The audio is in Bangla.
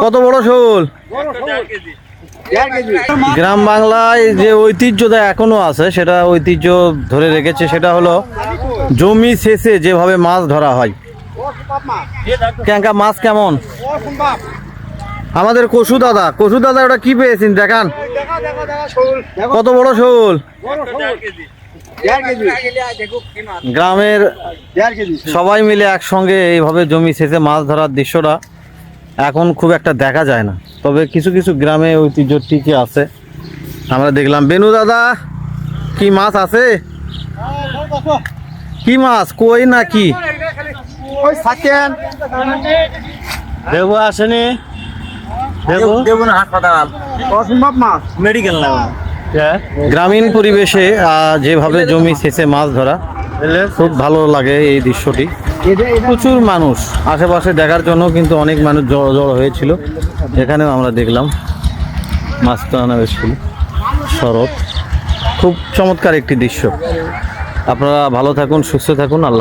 কত বড় শোল! গ্রাম বাংলায় যে ঐতিহ্যটা এখনো আছে, সেটা ঐতিহ্য ধরে রেখেছে, সেটা হলো জমি সেচে যেভাবে মাছ ধরা হয়। ক্যাঙ্কা মাছ কেমন? আমাদের কসু দাদা ওটা কি পেয়েছেন দেখান। কত বড় শোল! গ্রামের সবাই মিলে একসঙ্গে এইভাবে জমি সেচে মাছ ধরার দৃশ্যটা এখন খুব একটা দেখা যায় না, তবে কিছু কিছু গ্রামে ঐতিহ্য টিকে আছে। আমরা দেখলাম বেনু দাদা, কি মাছ আছে? কি মাছ, কই না কি? দেবো আসেনি, দেবো না, হাসপাতাল অসম্ভব মাছ, মেডিকেল না। গ্রামীণ পরিবেশে যেভাবে জমি সেচে মাছ ধরা, খুব ভালো লাগে এই দৃশ্যটি। প্রচুর মানুষ আশেপাশে দেখার জন্য কিন্তু অনেক মানুষ জড়ো হয়েছিল। এখানেও আমরা দেখলাম মাছ টানা হয়েছিল। শরৎ, খুব চমৎকার একটি দৃশ্য। আপনারা ভালো থাকুন, সুস্থ থাকুন। আল্লাহ।